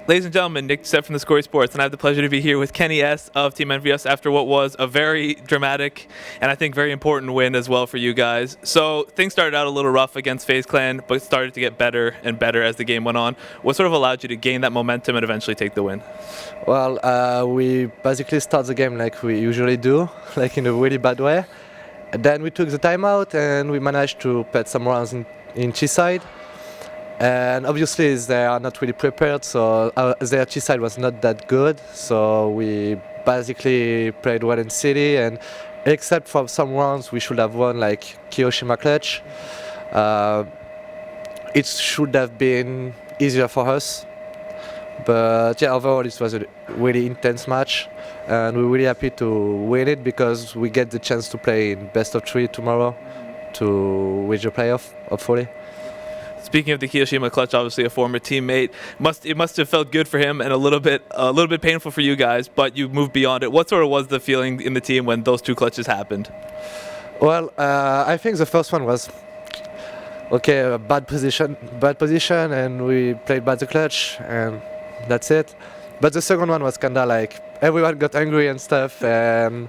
Ladies and gentlemen, Nick Set from theScore eSports, and I have the pleasure to be here with kennyS of Team EnVyUs after what was a very dramatic and I think very important win as well for you guys. So things started out a little rough against FaZe Clan, but started to get better and better as the game went on. What sort of allowed you to gain that momentum and eventually take the win? Well, we basically start the game like we usually do, like in a really bad way. And then we took the timeout and we managed to put some rounds in Chi side. And obviously they are not really prepared, so their Chi side was not that good. So we basically played well in City, and except for some rounds we should have won, like Hiroshima clutch. It should have been easier for us. But yeah, overall it was a really intense match, and we're really happy to win it because we get the chance to play in best of 3 tomorrow to reach the playoff, hopefully. Speaking of the Hiroshima clutch, obviously a former teammate, it must have felt good for him and a little bit painful for you guys, but you moved beyond it. What sort of was the feeling in the team when those two clutches happened? Well, I think the first one was okay, a bad position, and we played bad the clutch, and that's it. But the second one was kinda like everyone got angry and stuff, and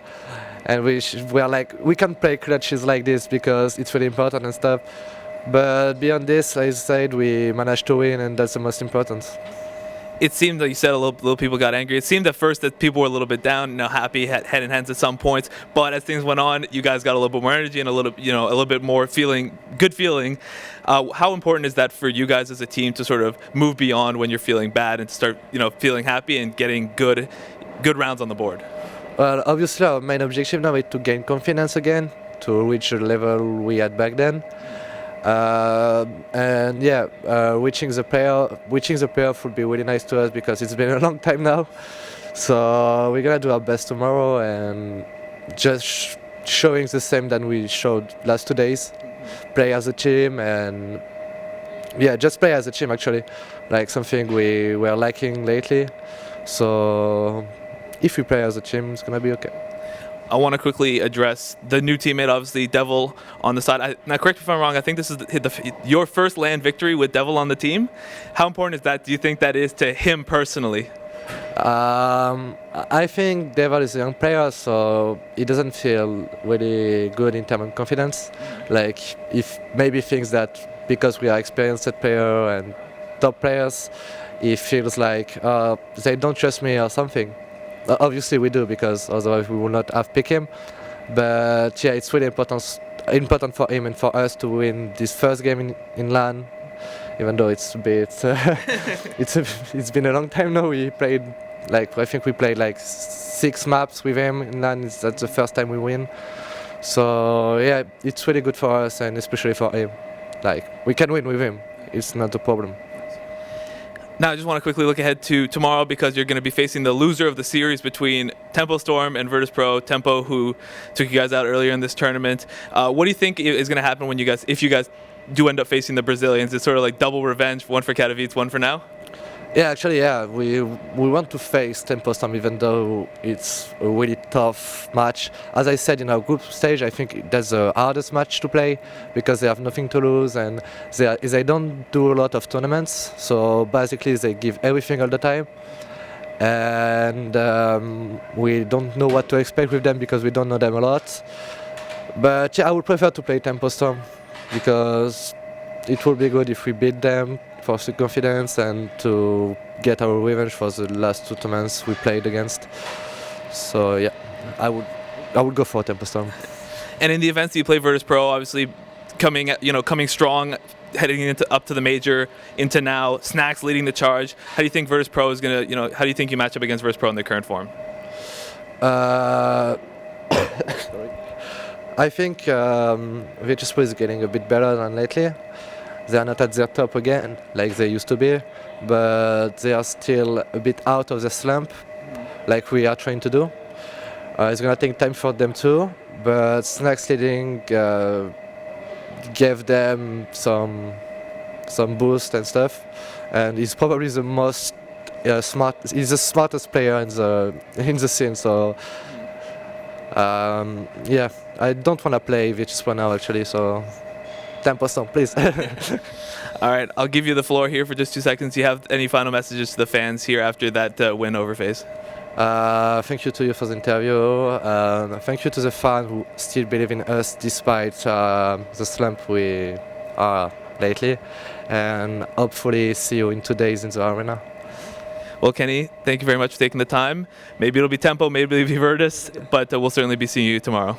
we were like, we can't play clutches like this because it's really important and stuff. But beyond this, as I said, we managed to win, and that's the most important. It seemed, like you said, a little people got angry. It seemed at first that people were a little bit down, happy, head in hands at some points. But as things went on, you guys got a little bit more energy and a little bit more good feeling. How important is that for you guys as a team to sort of move beyond when you're feeling bad and to start, feeling happy and getting good rounds on the board? Well, obviously our main objective now is to gain confidence again, to reach the level we had back then. And yeah, reaching the playoff would be really nice to us because it's been a long time now. So we're gonna do our best tomorrow and just showing the same that we showed last 2 days. Play as a team, and yeah, just play as a team actually, like something we were lacking lately. So if we play as a team, it's gonna be okay. I want to quickly address the new teammate, obviously, Devil on the side. Now, correct me if I'm wrong, I think this is your first LAN victory with Devil on the team. How important is that? Do you think that is to him personally? I think Devil is a young player, so he doesn't feel really good in terms of confidence. Like, if maybe thinks that because we are experienced player and top players, he feels like they don't trust me or something. Obviously we do, because otherwise we would not have picked him. But yeah, it's really important for him and for us to win this first game in LAN, even though it's a bit it's been a long time now. I think we played like 6 maps with him in LAN. That's the first time we win. So yeah, it's really good for us, and especially for him. Like, we can win with him. It's not a problem. Now, I just want to quickly look ahead to tomorrow because you're going to be facing the loser of the series between Tempo Storm and Virtus.pro. Tempo, who took you guys out earlier in this tournament. What do you think is going to happen if you guys do end up facing the Brazilians? It's sort of like double revenge, one for Katowice, one for now? Yeah, actually, yeah, we want to face Tempo Storm, even though it's a really tough match. As I said in our group stage, I think that's the hardest match to play because they have nothing to lose, and they don't do a lot of tournaments, so basically they give everything all the time. And we don't know what to expect with them because we don't know them a lot. But yeah, I would prefer to play Tempo Storm because it would be good if we beat them for the confidence and to get our revenge for the last 2 tournaments we played against. So yeah, I would go for Tempo Storm. And in the events that you play Virtus.pro, obviously coming strong, heading up to the major, into now, Snacks leading the charge. How do you think Virtus.pro is gonna, how do you think you match up against Virtus.pro in their current form? I think Virtus.pro is getting a bit better than lately. They are not at their top again, like they used to be, but they are still a bit out of the slump, like we are trying to do. It's gonna take time for them too, but Snacks leading gave them some boost and stuff, and he's probably the most he's the smartest player in the scene. So yeah, I don't want to play Virtus.pro now actually. So Tempo song, please. All right, I'll give you the floor here for just 2 seconds. Do you have any final messages to the fans here after that win over FaZe? Thank you to you for the interview. Thank you to the fans who still believe in us despite the slump we are lately. And hopefully see you in 2 days in the arena. Well, Kenny, thank you very much for taking the time. Maybe it'll be Tempo, maybe it'll be Virtus, but we'll certainly be seeing you tomorrow.